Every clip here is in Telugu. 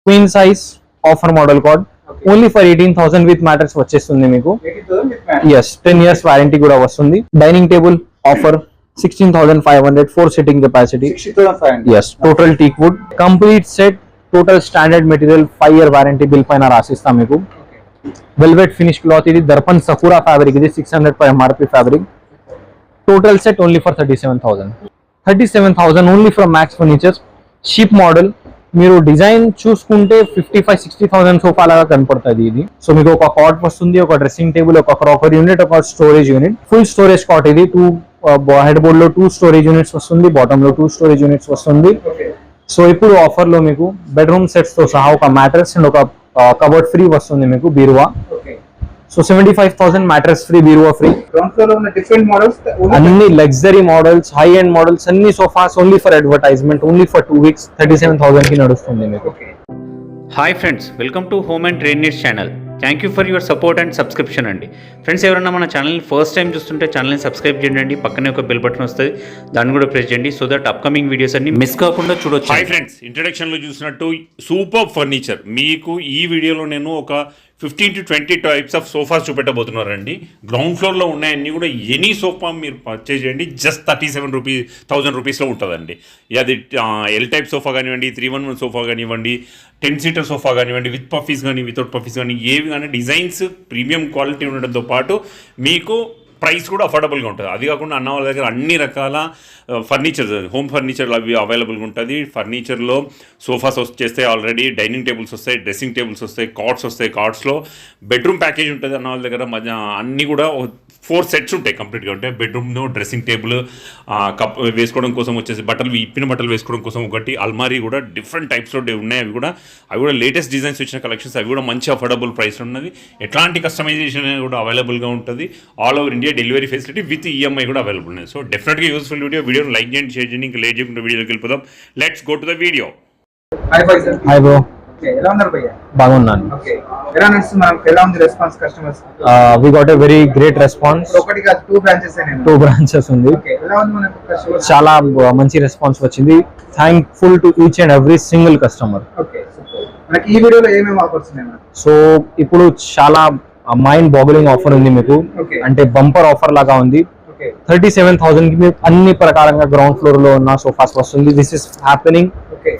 Queen size offer model code only for 18,000 with mattress వచ్చేస్తుంది మీకు. yes 10 years వారంటీ కూడా వస్తుంది. Dining table offer 16,500 4 sitting capacity. 60,500. yes total teak wood complete set total standard material 5 year warranty bill పైన రాసిస్తాం మీకు. వెల్వెట్ ఫినిష్ క్లాత్ ఇది దర్పన్ సఫూరా ఫ్యాబ్రిక్ ఇది 600 per MRP fabric. Total set only for 37,000 only from max furnitures. Sheep model మీరు డిజైన్ చూసుకుంటే 55-60,000 సోఫా లాగా కనపడుతుంది ఇది. సో మీకు ఒక కాట్ వస్తుంది, ఒక డ్రెస్సింగ్ టేబుల్, ఒక క్రాకరీ యూనిట్, ఒక storage unit, full storage cot ఇది. 2 హెడ్ బోర్డ్ లో 2 స్టోరేజ్ యూనిట్స్ వస్తుంది, బాటమ్ లో 2 స్టోరేజ్ యూనిట్స్ వస్తుంది. సో ఇప్పుడు ఆఫర్ లో మీకు బెడ్రూమ్ సెట్స్ తో సహా ఒక మ్యాట్రెస్ అండ్ ఒక కబోర్డ్ ఫ్రీ వస్తుంది మీకు, బీరువా. సో 75,000 మ్యాట్రెస్ ఫ్రీ, బీరువా ఫ్రీ. గ్రౌండ్ ఫ్లోర్ లో ఉన్న డిఫరెంట్ మోడల్స్, అన్ని luxury models, high end models, అన్ని sofas only for advertisement, only for 2 weeks 37,000 కి నడుస్తుంది మీకు. Hi friends, welcome to home and trade needs channel. Thank you for your support and subscription అండి. ఫ్రెండ్స్, ఎవరైనా మన ఛానల్ని ఫస్ట్ టైం చూస్తుంటే ఛానల్ని సబ్స్క్రైబ్ చేయండి. పక్కనే ఒక బెల్ బటన్ వస్తుంది, దాన్ని కూడా ప్రెస్ చేయండి, సో దట్ అప్కమింగ్ వీడియోస్ అన్ని మిస్ కాకుండా చూడొచ్చు. హాయ్ ఫ్రెండ్స్, ఇంట్రడక్షన్లో చూసినట్టు సూపర్ ఫర్నిచర్ మీకు ఈ వీడియోలో నేను ఒక 15 to 20 టైప్స్ ఆఫ్ సోఫాస్ చూపెట్టబోతున్నారండి. గ్రౌండ్ ఫ్లోర్లో ఉన్నాయన్నీ కూడా ఎనీ సోఫా మీరు పర్చేజ్ చేయండి, జస్ట్ 37,000 రూపీస్లో ఉంటుందండి. అది ఎల్ టైప్ సోఫా కానివ్వండి, 311 సోఫా కానివ్వండి, 10 seater సోఫా కానివ్వండి, విత్ పఫీస్ కానీ వితౌట్ పఫీస్ కానీ, ఏవి కానీ డిజైన్స్ ప్రీమియం క్వాలిటీ ఉండడంతో పాటు మీకు ప్రైస్ కూడా అఫోర్డబుల్గా ఉంటుంది. అది కాకుండా అన్న వాళ్ళ దగ్గర అన్ని రకాల ఫర్నిచర్, హోమ్ ఫర్నిచర్ అవి అవైలబుల్గా ఉంటుంది. ఫర్నిచర్లో సోఫాస్ వచ్చేస్తాయి, ఆల్రెడీ డైనింగ్ టేబుల్స్ వస్తాయి, డ్రెస్సింగ్ టేబుల్స్ వస్తాయి, కాట్స్ వస్తాయి. కాట్స్లో బెడ్రూమ్ ప్యాకేజ్ ఉంటుంది అన్న వాళ్ళ దగ్గర. అన్నీ కూడా 4 sets ఉంటాయి కంప్లీట్గా. ఉంటాయి బెడ్రూమ్లో డ్రెస్సింగ్ టేబుల్, కప్ వేసుకోవడం కోసం వచ్చేసి బట్టలు, ఇప్పిన బట్టలు వేసుకోవడం కోసం ఒకటి, అల్మారీ కూడా డిఫరెంట్ టైప్స్లో ఉన్నాయి. అవి కూడా లేటెస్ట్ డిజైన్స్ వచ్చిన కలెక్షన్స్. అవి కూడా మంచి అఫోర్డబుల్ ప్రైస్ ఉన్నది. ఎట్లాంటి కస్టమైజేషన్ కూడా అవైలబుల్గా ఉంటుంది. All over India delivery facility with EMI కూడా అవైలబుల్ ఉన్నాయి. సో డెఫినెట్గా యూస్ఫుల్ వీడియోని లైక్ చేయండి, షేర్ చేయండి. ఇంకా లేట్ చేయకుండా వీడియోకి వెళ్ళిపోదాం. Let's go to the video. Hi bro, ఎలా ఉన్నారు భయ్యా? బాగున్నాను. ఎలా నడుస్తుంది మనకు? ఎలా ఉంది response customers? We got a very great response. ఒకటి కాదు, 2 branches 2 branches ఉంది. ఎలా ఉంది మనకు కస్టమర్స్? చాలా మంచి రెస్పాన్స్ వచ్చింది. Thankful to each and every single customer. Okay, మనకి ఈ వీడియోలో ఏమేమి ఆఫర్స్ ఉన్నాయి? సో ఇప్పుడు చాలా మైండ్ బాగులింగ్ ఆఫర్ ఉంది మీకు, అంటే బంపర్ ఆఫర్ లాగా ఉంది. 37,000 కి మీకు అన్ని ప్రకారంగా గ్రౌండ్ ఫ్లోర్ లో ఉన్న సోఫాస్ వస్తుంది. This is happening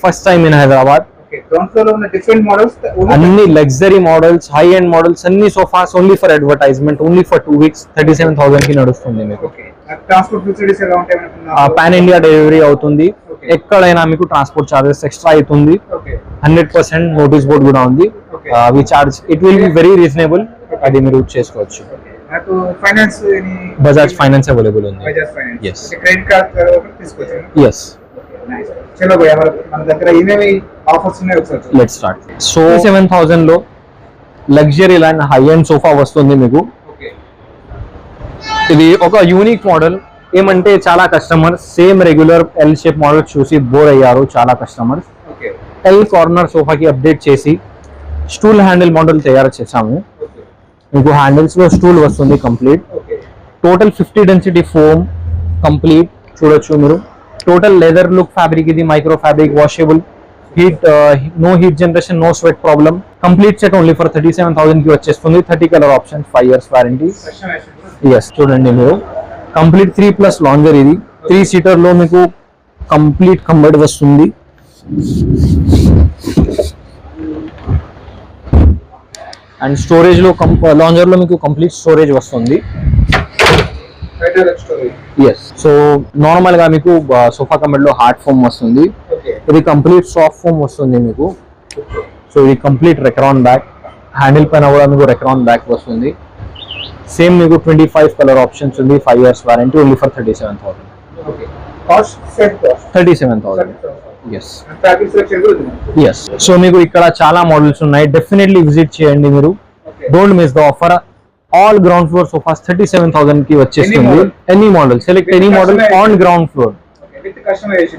first time in Hyderabad. Ground floor లో ఉన్న డిఫరెంట్ మోడల్స్, అన్ని luxury models, high end models, అన్ని sofas only for advertisement, only for 2 weeks 37,000 కి నడుస్తుంది మీకు. ట్రాన్స్పోర్ట్ ఫెసిలిటీస్ ఎలా ఉంటాయి? పాన్ ఇండియా డెలివరీ అవుతుంది. ఎక్కడైనా మీకు ట్రాన్స్పోర్ట్ చార్జెస్ ఎక్స్ట్రా అవుతుంది. 100% నోటీస్ బోర్డ్ కూడా ఉంది. We charge, it will be very reasonable. అది మీరు చేసుకోవచ్చు. నాకు ఫైనాన్స్, బజాజ్ ఫైనాన్స్ అవైలబుల్ ఉంది. Bajaj finance, yes credit card తీసుకోవచ్చు. yes చలో భయ్యా, మన దగ్గర ఏమేమి ఆఫర్స్ ఉన్నాయో ఒకసారి లెట్స్ స్టార్ట్. సో 37,000 లో luxury line high end sofa వస్తుంది మీకు. ఇది ఒక యూనిక్ మోడల్. ఏమంటే చాలా customers same regular L shape model చూసి బోర్ అయ్యారు. చాలా కస్టమర్స్ ఎల్ కార్నర్ సోఫాకి అప్డేట్ చేసి స్టూల్ హ్యాండిల్ మోడల్ తయారు చేసాము మీకు. హ్యాండిల్స్ లో స్టూల్ వస్తుంది complete. Total 50 density foam complete చూడొచ్చు మీరు. టోటల్ లెదర్ లుక్ ఫ్యాబ్రిక్ ఇది, micro fabric, washable, heat, no heat generation, no sweat problem. Complete set only for 37,000 కి వచ్చేస్తుంది. 30 colour option, 5 years warranty. Yes చూడండి మీరు, కంప్లీట్ 3+ లాంజర్ ఇది. 3 seater లో మీకు కంప్లీట్ కంబర్డ్ వస్తుంది. అండ్ స్టోరేజ్ లో లాంజర్ లో మీకు కంప్లీట్ స్టోరేజ్ వస్తుంది. ఎస్, సో నార్మల్ గా మీకు సోఫా కబోర్డ్ లో హార్డ్ ఫోమ్ వస్తుంది. ఇది కంప్లీట్ సాఫ్ట్ ఫోమ్ వస్తుంది మీకు. సో ఇది కంప్లీట్ రెక్రాన్ బ్యాక్. హ్యాండిల్ పైన కూడా మీకు రెక్రాన్ బ్యాక్ వస్తుంది. సేమ్ మీకు 25 కలర్ ఆప్షన్స్ ఉంది. 5 years warranty, only for 37,000. 37,000. Yes yes. So మీకు ఇక్కడ చాలా మోడల్స్ ఉన్నాయి. డెఫినెట్లీ విజిట్ చేయండి మీరు. Don't miss the offer. All ground floor sofas 37,000 కి వచ్చేస్తుంది. Any model, select any model on ground floor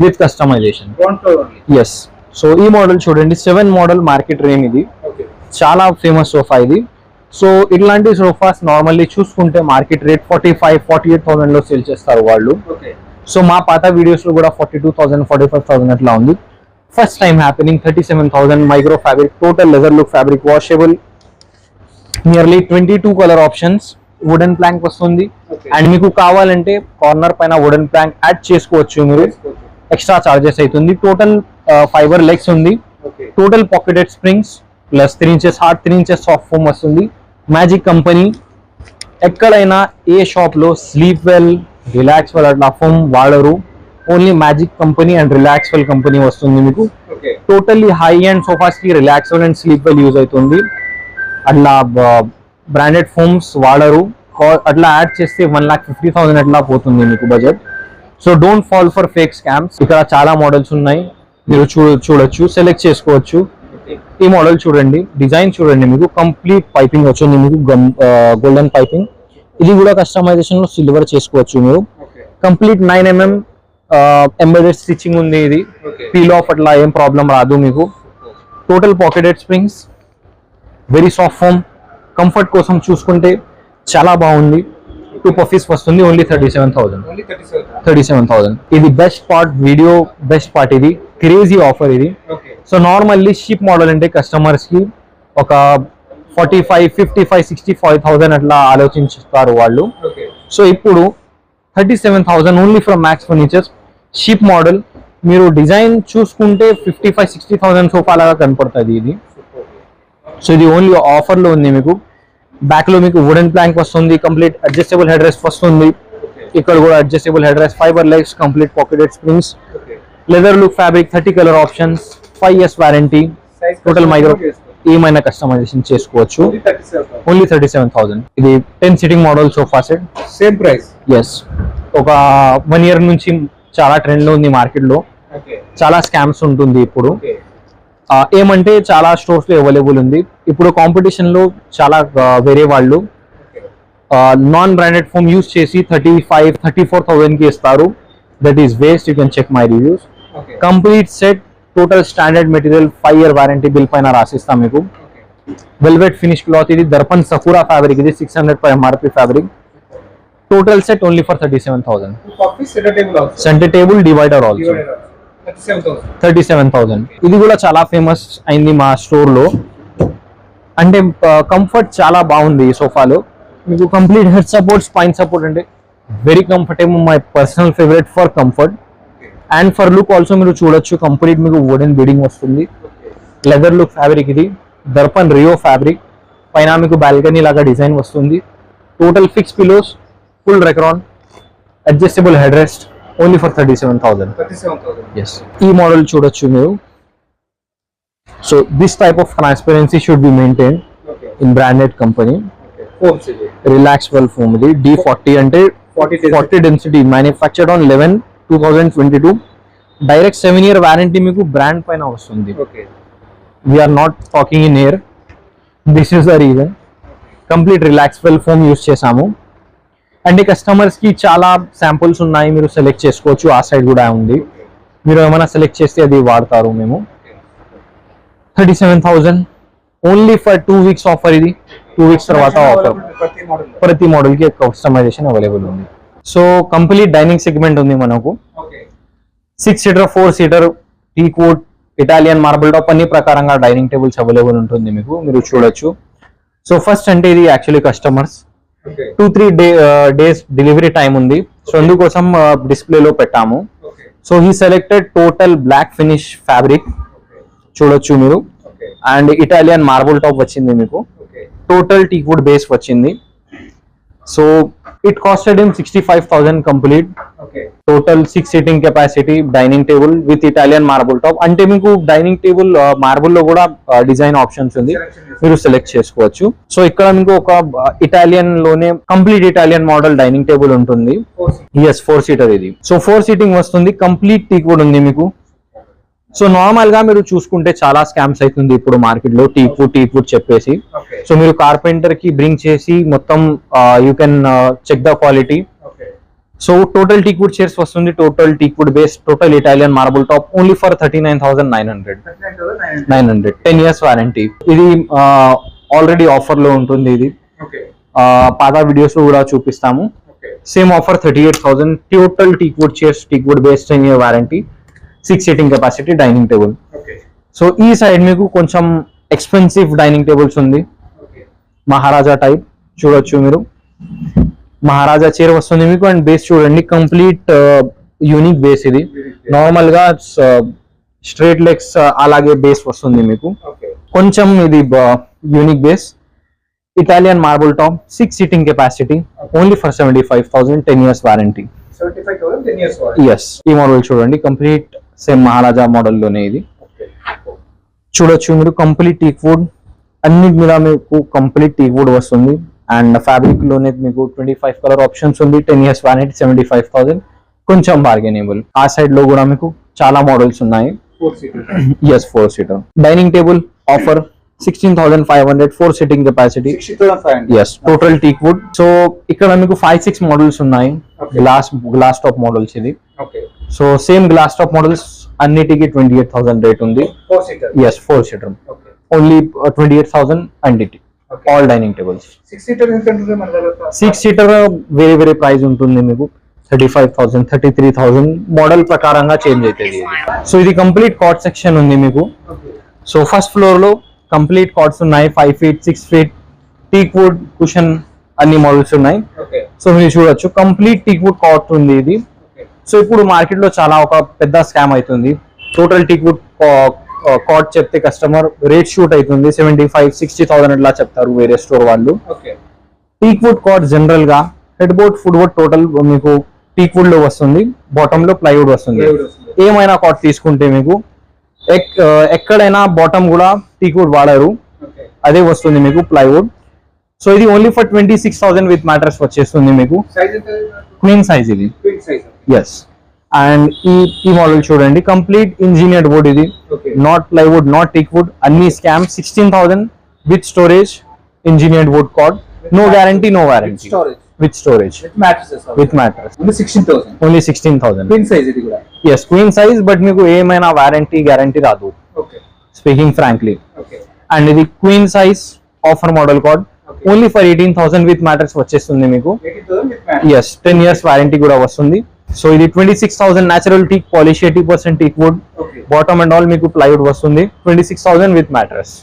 with customization. Yes. So ఈ మోడల్ చూడండి, 7 model మార్కెట్ రేంజ్ ఇది. చాలా ఫేమస్ సోఫా ఇది. సో ఇట్లాంటి సోఫాస్ నార్మల్లీ చూసుకుంటే మార్కెట్ రేట్ 45-48,000 లో సేల్ చేస్తారు వాళ్ళు. సో మా పాత వీడియోస్ లో కూడా 42,000 45,000 అట్లా ఉంది. First time happening 37,000 micro fabric, total leather look fabric, washable, nearly 22 colour options, wooden plank వస్తుంది. అండ్ మీకు కావాలంటే కార్నర్ పైన వుడెన్ ప్లాంక్ యాడ్ చేసుకోవచ్చు మీరు, ఎక్స్ట్రా చార్జెస్ అవుతుంది. టోటల్ ఫైబర్ లెగ్స్ ఉంది, total pocketed springs plus 3 inches hard, 3 inches soft foam వస్తుంది. మ్యాజిక్ కంపెనీ, ఎక్కడైనా ఏ షాప్ లో స్లీప్ వెల్, రిలాక్స్ వెల్ అట్లా ఫోమ్ వాడరు, only magic company and relax well company వస్తుంది మీకు. టోటల్లీ హై అండ్ సోఫాస్ కి relax well and sleep well use అవుతుంది. అట్లా బ్రాండెడ్ ఫోమ్స్ వాడరు, అట్లా యాడ్ చేస్తే 1,50,000 అట్లా పోతుంది మీకు budget. So don't fall for fake scams. ఇక్కడ చాలా మోడల్స్ ఉన్నాయి, మీరు చూడొచ్చు, సెలెక్ట్ చేసుకోవచ్చు. ఈ మోడల్ చూడండి, డిజైన్ చూడండి, మీకు కంప్లీట్ పైపింగ్ వచ్చింది మీకు, గోల్డెన్ పైపింగ్. ఇది కూడా కస్టమైజేషన్ లో సిల్వర్ చేసుకోవచ్చు మీరు. కంప్లీట్ 9mm ఎంబెడెడ్ స్టిచ్చింగ్ ఉంది. ఇది పీల్ ఆఫ్ అట్లా ఏం ప్రాబ్లం రాదు మీకు. Total pocketed springs, very soft foam. Comfort కోసం చూసుకుంటే చాలా బాగుంది. 2 పఫీస్ వస్తుంది, ఓన్లీ 37,000. ఇది best part, video best part, ఇది క్రేజీ ఆఫర్ ఇది. సో నార్మల్లీ షిప్ మోడల్ అంటే కస్టమర్స్ కి ఒక 45, 55, 65,000 అట్లా ఆలోచించుతారు వాళ్ళు. సో ఇప్పుడు 37,000 only from max furnitures. Ship model మీరు డిజైన్ చూసుకుంటే 55, 60,000 సోఫా లాగా కనపడుతుంది ఇది. సో ఇది ఓన్లీ ఆఫర్ లో ఉంది మీకు. బ్యాక్ లో మీకు వుడెన్ ప్లాంక్ వస్తుంది, కంప్లీట్ అడ్జస్టబుల్ హెడ్ రెస్ట్ వస్తుంది. ఇక్కడ కూడా adjustable head rest, fibre legs, complete pocketed springs, leather look fabric, 30 colour options, 5 years warranty. Total micro ఏమైనా కస్టమైజేషన్ చేసుకోవచ్చు. ఓన్లీ 37,000. ఇది 10 sitting model sofa set, same price. Yes. ఒక 1 year నుంచి చాలా ట్రెండ్ లో ఉంది మార్కెట్ లో, చాలా స్కామ్స్ ఉంటుంది ఇప్పుడు. ఏమంటే చాలా స్టోర్స్ లో అవైలబుల్ ఉంది ఇప్పుడు. కాంపిటీషన్ లో చాలా వేరే వాళ్ళు నాన్ బ్రాండెడ్ ఫోమ్ యూస్ చేసి 35, 34,000 కి ఇస్తారు. That is waste. You can check my reviews. Complete set, total standard material, 5 year warranty bill పైన రాసిస్తాం మీకు. వెల్వెట్ ఫినిష్ క్లాత్, ఇది దర్పన్ సకురా ఫ్యాబ్రిక్, ఇది 600 per MRP fabric. Total set only for 37,000. Centre table, divider also 37,000. ఇది కూడా చాలా ఫేమస్ అయింది మా స్టోర్ లో. అంటే కంఫర్ట్ చాలా బాగుంది ఈ సోఫాలో మీకు. Complete head support, spine support, అంటే very comfortable. My personal favourite for comfort and for look also. మీరు చూడొచ్చు, కంప్లీట్ మీకు వుడెన్ బీడింగ్ వస్తుంది. లెదర్ లుక్ ఫ్యాబ్రిక్, ఇది దర్పన్ రియో ఫ్యాబ్రిక్. పైన మీకు బాల్కనీ లాగా డిజైన్ వస్తుంది. Total fix pillows, full Recron, adjustable head rest, only for 37,000. Yes. ఈ మోడల్ చూడొచ్చు మీరు. So this type of transparency should be maintain in branded company. Relax well foam, ఇది D40 అంటే 40 డెన్సిటీ, manufactured on 11/2022. Direct 7 year warranty మీకు బ్రాండ్ పైన వస్తుంది. We're not talking in air, this is the reason. Complete relax well foam use చేసాము. అంటే కస్టమర్స్ కి చాలా శాంపుల్స్ ఉన్నాయి, మీరు సెలెక్ట్ చేసుకోవచ్చు. ఆ సైడ్ కూడా ఉంది, మీరు ఏమైనా సెలెక్ట్ చేస్తే అది వాడతారు మేము. 37,000 ఓన్లీ ఫర్ 2 weeks ఆఫర్. ఇది 2 weeks తర్వాత ఆఫర్. ప్రతి మోడల్ కి కస్టమైజేషన్ అవైలబుల్ ఉంది. సో కంప్లీట్ డైనింగ్ సెగ్మెంట్ ఉంది మనకు. 6 seater, 4 seater, teak wood, Italian marble top, అన్ని ప్రకారంగా డైనింగ్ టేబుల్స్ అవైలబుల్ ఉంటుంది మీకు, మీరు చూడొచ్చు. సో ఫస్ట్ అంటే ఇది actually customers 2-3 days delivery time ఉంది. సో అందుకోసం డిస్ప్లేలో పెట్టాము. So he selected total black finish fabric, చూడొచ్చు మీరు. అండ్ ఇటాలియన్ మార్బుల్ టాప్ వచ్చింది మీకు. టోటల్ టీక్ వుడ్ బేస్ వచ్చింది. So it costed him 65,000 complete. Total 6 seating capacity, dining table with Italian marble top. అంటే మీకు డైనింగ్ టేబుల్ మార్బుల్ లో కూడా డిజైన్ ఆప్షన్స్ ఉంది, మీరు సెలెక్ట్ చేసుకోవచ్చు. సో ఇక్కడ మీకు ఒక ఇటాలియన్ లోనే complete Italian model dining table ఉంటుంది. ఎస్, 4 seater ఇది. సో 4 seating వస్తుంది, కంప్లీట్ టీక్ వుడ్ ఉంది మీకు. సో నార్మల్ గా మీరు చూసుకుంటే చాలా స్కామ్స్ అవుతుంది ఇప్పుడు మార్కెట్ లో, టీక్ వుడ్ చెప్పేసి. సో మీరు కార్పెంటర్ కి బ్రింగ్ చేసి మొత్తం you can check the quality. So total teak wood chairs వస్తుంది, total teak wood base, total Italian marble top, only for 39,900. 10 years warranty. ఇది ఆల్రెడీ ఆఫర్ లో ఉంటుంది. ఇది పాత వీడియోస్ లో కూడా చూపిస్తాము. Same offer 38,000. Total teak wood chairs, teak wood base, 10 year warranty, 6 seating capacity, dining table. So ఈ సైడ్ మీకు కొంచెం ఎక్స్పెన్సివ్ డైనింగ్ టేబుల్స్ ఉంది, ఓకే మహారాజా టైప్ చూడొచ్చు మీరు. మహారాజా చైర్ వస్తుంది మీకు. అండ్ బేస్ చూడండి, కంప్లీట్ యూనిక్ బేస్ ఇది. నార్మల్ గా స్ట్రేట్ లెగ్స్ అలాగే బేస్ వస్తుంది మీకు. ఓకే కొంచెం ఇది unique base. Italian marble top, 6 seating capacity, only for 75,000, 10 years warranty. 75,000 10 years warranty. Yes, ఈ మోడల్ చూడండి, కంప్లీట్ సేమ్ మహారాజా మోడల్ లోనే ఇది. ఓకే చూడొచ్చు మీరు, కంప్లీట్ టీక్ వుడ్, అన్ని మీద మీకు కంప్లీట్ టీక్ వుడ్ వస్తుంది. అండ్ ఫ్యాబ్రిక్ లోనే మీకు 25 కలర్ ఆప్షన్స్ ఉంది, 10 years వారంటీ, 75,000, కొంచెం బార్గెనబుల్. ఆ సైడ్ లో కూడా మీకు చాలా మోడల్స్ ఉన్నాయి. 4 seater. Yes, 4 seater. Dining table offer 16,500, 4 sitting capacity. 60,500. Yes, total teak wood. So ఇక్కడ మీకు 5-6 మోడల్స్ ఉన్నాయి. Okay. గ్లాస్ టాప్ మోడల్స్ ఇది. Okay so same glass top models అన్నిటికీ 28,000 రేట్ ఉంది. 4 seater. Yes, 4 seater, okay only 28,000 అన్నిటి, Okay. All dining tables. 6 seater ఎంత ఉంటుంది మన దగ్గర? 6 seater వేరే వేరే ప్రైస్ ఉంటుంది మీకు. 35,000, 33,000 మోడల్ ప్రకారంగా చేంజ్ అవుతుంది. సో ఇది కంప్లీట్ కాట్ సెక్షన్ ఉంది మీకు. ఓకే సో ఫస్ట్ ఫ్లోర్ లో కంప్లీట్ కాట్స్ ఉన్నాయి, 5 feet, 6 feet, teak wood, cushion, అన్ని మోడల్స్ ఉన్నాయి. ఓకే సో మీరు చూడొచ్చు, కంప్లీట్ టీక్ వుడ్ కాట్ ఉంది ఇది. ఓకే సో ఇప్పుడు మార్కెట్ లో చాలా ఒక పెద్ద స్కామ్ అవుతుంది. టోటల్ టీక్ వుడ్ కాట్ చెప్తే కస్టమర్ రేట్ షూట్ అవుతుంది, 75,000-60,000 అట్లా చెప్తారు వేరే స్టోర్ వాళ్ళు. Okay teak wood cot general గా head board, foot board total మీకు టీక్ వుడ్ లో వస్తుంది, బాటమ్ లో ప్లైవుడ్ వస్తుంది. Plywood వస్తుంది. ఏమైనా కాట్ తీసుకుంటే మీకు ఎక్కడైనా బాటమ్ కూడా టీక్ వుడ్ వాడరు, ఓకే అదే వస్తుంది మీకు ప్లైవుడ్. సో ఇది ఓన్లీ ఫర్ 26,000 విత్ మ్యాట్రెస్ వచ్చేస్తుంది మీకు. సైజ్ ఎంత? క్వీన్ సైజ్ ఇది. Queen size. ఎస్. అండ్ ఈ మోడల్ చూడండి, కంప్లీట్ ఇంజనీర్డ్ వుడ్ ఇది, okay not plywood, not teak wood, అన్ని scam. 16,000 with storage, engineered wood cot, no guarantee, no warranty, storage with storage, with mattresses. With mattress. Only 16,000. Only 16,000. Queen size ఇది కూడా. ఎస్, క్వీన్ సైజ్, బట్ మీకు ఏమైనా వారంటీ గ్యారంటీ రాదు, okay speaking frankly. Okay and ఇది queen size offer model cot, Okay. Only for 18,000 with mattress వచ్చేస్తుంది మీకు. 80,000 with mattress. Yes, 10 years warranty కూడా వస్తుంది. సో ఇది 26,000 natural teak polish, 80% teak wood, okay bottom and all మీకు ప్లైవుడ్ వస్తుంది. 26,000 with mattress,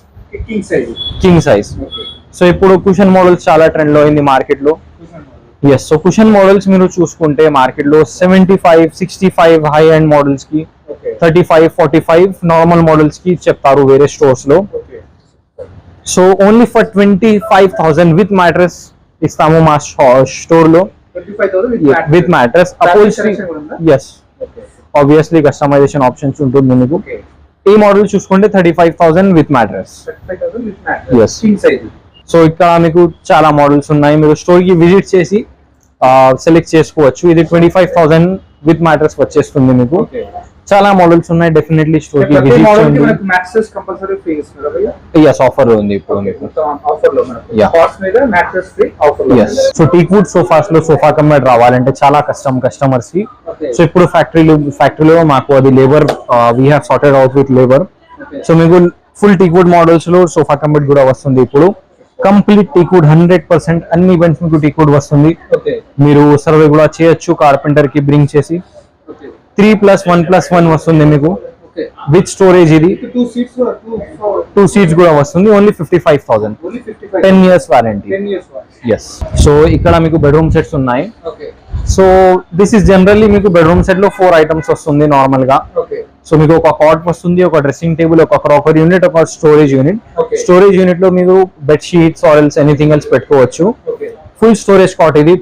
king size. King size. Okay so ఇప్పుడు కుషన్ మోడల్స్ చాలా ట్రెండ్ లో అయింది మార్కెట్ లో. ఎస్, సో కుషన్ మోడల్స్ మీరు చూసుకుంటే మార్కెట్ లో 75, 65 హై అండ్ మోడల్స్ కి, ఓకే 35, 45 నార్మల్ మోడల్స్ కి చెప్తారు వేరే స్టోర్స్ లో. Okay so only for 25,000 with mattress ఇస్తాము మా స్టోర్ లో, 25,000 విత్ మ్యాట్రెస్. అపోల్స్ట్రీ, selection కూడా ఉందా? Yes, okay obviously customization options ఉంటుంది మీకు. ఓకే ఈ మోడల్ చూసుకుంటే 35,000 with mattress. 35,000 with mattress. Yes. King size. So ఇక్కడ మీకు చాలా మోడల్స్ ఉన్నాయి, మీరు స్టోర్ కి విజిట్ చేసి సెలెక్ట్ చేసుకోవచ్చు. ఇది 25,000 విత్ మ్యాట్రెస్ వచ్చేస్తుంది మీకు. ఓకే చాలా మోడల్స్ ఉన్నాయి, డెఫినెట్లీ స్టోర్ కి ప్రతి విజిట్ మోడల్ కి చేయండి. మనకు మ్యాట్రెస్ కంపల్సరీ ఫ్రీ ఇస్తున్నారు భయ్యా. ఎస్, ఆఫర్ ఉంది ఇప్పుడు మీకు. ఆఫర్ లో మనకు Yeah. కాస్ట్ మీద మ్యాట్రెస్ ఫ్రీ ఆఫర్ లో. Yes, so teak wood sofas లో సోఫా కమ్మర్ రావాలంటే చాలా కష్టం కస్టమర్స్ కి. ఓకే సో ఇప్పుడు ఫ్యాక్టరీలో మాకు అది labour we have sorted out with labour. Okay so మీకు ఫుల్ టీక్ వుడ్ మోడల్స్ లో సోఫా కమ్మర్ కూడా వస్తుంది ఇప్పుడు. కంప్లీట్ టీక్ వుడ్ 100%, అన్ని ఈవెంట్స్ మీకు టీక్ వుడ్ వస్తుంది. ఓకే మీరు సర్వే కూడా చేయొచ్చు కార్పెంటర్ కి బ్రింగ్ చేసి. ఓకే 3+1+1 వస్తుంది మీకు ఓకే విత్ స్టోరేజ్. ఇది 2 seats కూడా 2 seats కూడా వస్తుంది, only 55,000, only 55. 10 years warranty. 10 years warranty. Yes. So ఇక్కడ మీకు బెడ్రూమ్ సెట్స్ ఉన్నాయి. Okay so this is generally మీకు బెడ్రూమ్ సెట్ లో 4 ఐటమ్స్ వస్తుంది నార్మల్ గా. ఓకే సో మీకు ఒక కాట్ వస్తుంది, ఒక డ్రెస్సింగ్ టేబుల్, ఒక క్రాకర్ యూనిట్, ఒక storage unit. Okay. Storage unit లో మీరు bed sheets or else anything else పెట్టుకోవచ్చు. ఓకే ఫుల్ స్టోరేజ్ కాట్ ఇది.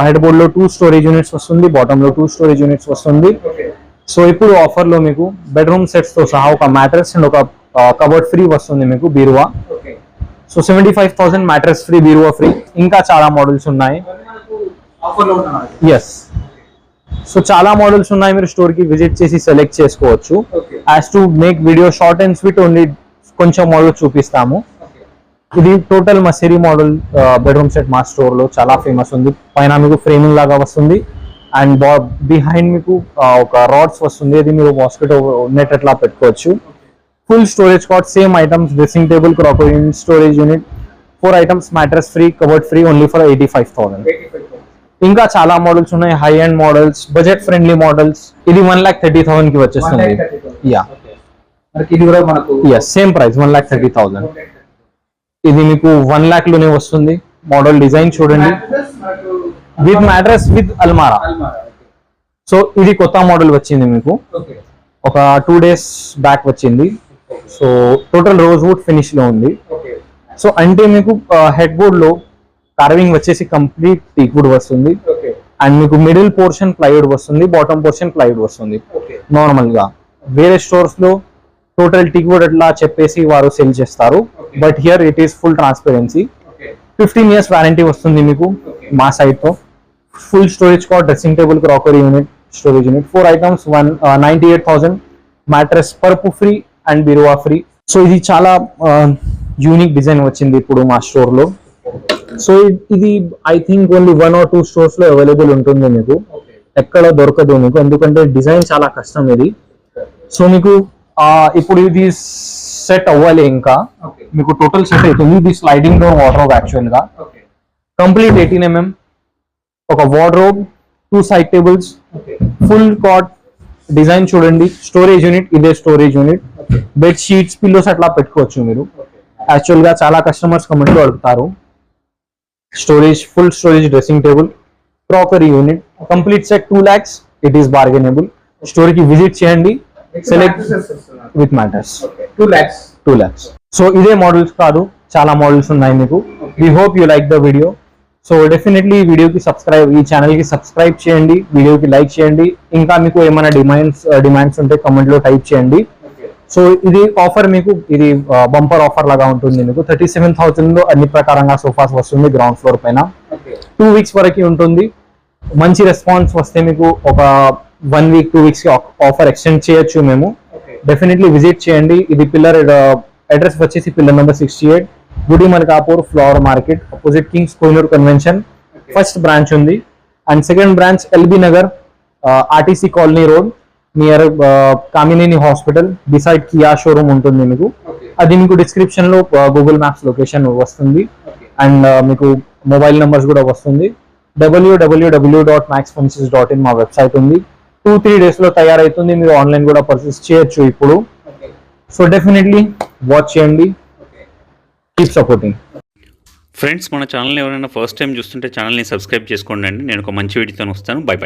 హెడ్ బోర్డ్ లో 2 స్టోరేజ్ యూనిట్స్ వస్తుంది, బాటమ్ లో 2 స్టోరేజ్ యూనిట్స్ వస్తుంది. ఓకే సో ఇప్పుడు ఆఫర్ లో మీకు బెడ్రూమ్ సెట్స్ తో సహా ఒక మ్యాట్రెస్ అండ్ ఒక కబోర్డ్ ఫ్రీ వస్తుంది మీకు, బీరువా. ఓకే సో 75,000 మ్యాట్రెస్ ఫ్రీ, బీరువా ఫ్రీ. ఇంకా చాలా మోడల్స్ ఉన్నాయి. ఆఫర్ లో ఉన్నారు. ఎస్, సో చాలా మోడల్స్ ఉన్నాయి, మీరు స్టోర్ కి విజిట్ చేసి సెలెక్ట్ చేసుకోవచ్చు. Okay as to make video short and sweet only కొంచెం మోడల్ చూపిస్తాము. ఓకే ఇది టోటల్ మసిరీ మోడల్ బెడ్రూమ్ సెట్ మా స్టోర్ లో చాలా ఫేమస్ ఉంది. పైన మీకు ఫ్రేమింగ్ లాగా వస్తుంది అండ్ బిహైండ్ మీకు ఒక రాడ్స్ వస్తుంది, అది మీరు మాస్కిటో నెట్ అట్లా పెట్టుకోవచ్చు. Full storage cot, same items, dressing table, crockery unit, storage unit, 4 items, mattress free, cupboard free, only for 85,000. 85,000. ఇంకా చాలా మోడల్స్ ఉన్నాయి, high end models, budget friendly models. ఇది 1,30,000 కి వచ్చేస్తుంది. 1,30,000. యా, ఓకే మనకి ఇది కూడా మనకు ఎస్ సేమ్ ప్రైస్ 1,30,000. ఇది మీకు 1 lakh లోనే వస్తుంది. మోడల్ డిజైన్ చూడండి, Mattress మనకు విత్ మ్యాట్రెస్ విత్ అల్మారా. అల్మారా. సో ఇది కొత్త మోడల్ వచ్చింది మీకు, ఓకే ఒక 2 days బ్యాక్ వచ్చింది. So total rose would finish లో ఉంది. ఓకే సో అంటే మీకు హెడ్ బోర్డ్ లో కార్వింగ్ వచ్చేసి కంప్లీట్ టీక్ వుడ్ వస్తుంది. ఓకే అండ్ మీకు మిడిల్ పోర్షన్ ప్లైవుడ్ వస్తుంది, బాటమ్ పోర్షన్ ప్లైవుడ్ వస్తుంది. ఓకే నార్మల్ గా వేరే స్టోర్స్ లో టోటల్ టీక్ వుడ్ అట్లా చెప్పేసి వారు సెల్ చేస్తారు. Okay. But here it is full transparency. Okay 15 years warranty వస్తుంది మీకు Okay. మా సైడ్ తో. Full storage cot, dressing table, crockery unit, storage unit, 4 items, 98,000. Mattress పరుపు ఫ్రీ అండ్ బిరువా ఫ్రీ. సో ఇది చాలా యూనిక్ డిజైన్ వచ్చింది ఇప్పుడు మా స్టోర్ లో. సో ఇది I think only 1 or 2 stores లో అవైలబుల్ ఉంటుంది మీకు, ఓకే ఎక్కడ దొరకదు మీకు, ఎందుకంటే డిజైన్ చాలా కష్టం ఇది. సో మీకు ఇప్పుడు ఇది సెట్ అవ్వాలి, ఇంకా ఓకే మీకు టోటల్ సెట్ అవుతుంది. ఇది స్లైడింగ్ డోర్ వార్డ్రోబ్ యాక్చువల్ గా ఓకే కంప్లీట్ 18 mm, ఒక wardrobe, 2 side tables, okay full cot design చూడండి. స్టోరేజ్ యూనిట్, ఇదే storage unit. Okay bed sheets, pillows అట్లా పెట్టుకోవచ్చు మీరు. ఓకే యాక్చువల్ గా చాలా కస్టమర్స్ కమెంట్ లో అడుగుతారు. Storage, full storage, dressing table, crockery unit, complete set 2 lakhs. It is bargainable. Store కి విజిట్ చేయండి, select with matters. Okay 2 lakhs 2 lakhs. So ఇదే మోడల్స్ కాదు, చాలా మోడల్స్ ఉన్నాయి మీకు. We hope you like the video. So definitely ఈ వీడియోకి సబ్స్క్రైబ్, ఈ ఛానల్ కి సబ్స్క్రైబ్ చేయండి, వీడియోకి లైక్ చేయండి. ఇంకా మీకు ఏమైనా డిమాండ్స్ ఉంటే కమెంట్ లో టైప్ చేయండి. ఓకే సో ఇది ఆఫర్ మీకు, ఇది బంపర్ ఆఫర్ లాగా ఉంటుంది మీకు. 37,000 లో అన్ని ప్రకారంగా సోఫాస్ వస్తుంది గ్రౌండ్ ఫ్లోర్ పైన. ఓకే 2 weeks వరకు ఉంటుంది. మంచి రెస్పాన్స్ వస్తే మీకు ఒక 1 week 2 weeks కి ఆఫర్ ఎక్స్టెండ్ చేయొచ్చు మేము. ఓకే డెఫినెట్లీ విజిట్ చేయండి. ఇది పిల్లర్ అడ్రస్ వచ్చేసి pillar number 68, Gudi Malkapur, flower market, opposite kings Kohinoor convention. First branch ఉంది. And second branch LB Nagar, RTC colony road, near Kamineni hospital, beside Kia showroom ఉంటుంది మీకు. ఓకే అది మీకు డిస్క్రిప్షన్ లో గూగుల్ మ్యాప్స్ లొకేషన్ వస్తుంది. ఓకే అండ్ మీకు మొబైల్ నెంబర్స్ కూడా వస్తుంది. www.maxfurniture.in మా వెబ్సైట్ ఉంది. 2-3 days లో తయారైతుంది. మీరు ఆన్లైన్ కూడా పర్చేస్ చేయొచ్చు ఇప్పుడు. ఓకే సో డెఫినెట్లీ వాచ్ చేయండి, ఓకే కీప్ సపోర్టింగ్. ఫ్రెండ్స్ మన ఛానల్ని ఎవరైనా ఫస్ట్ టైం చూస్తుంటే ఛానల్ని సబ్స్క్రైబ్ చేసుకోండి అండి. నేను ఒక మంచి వీడియోతో వస్తాను. By by.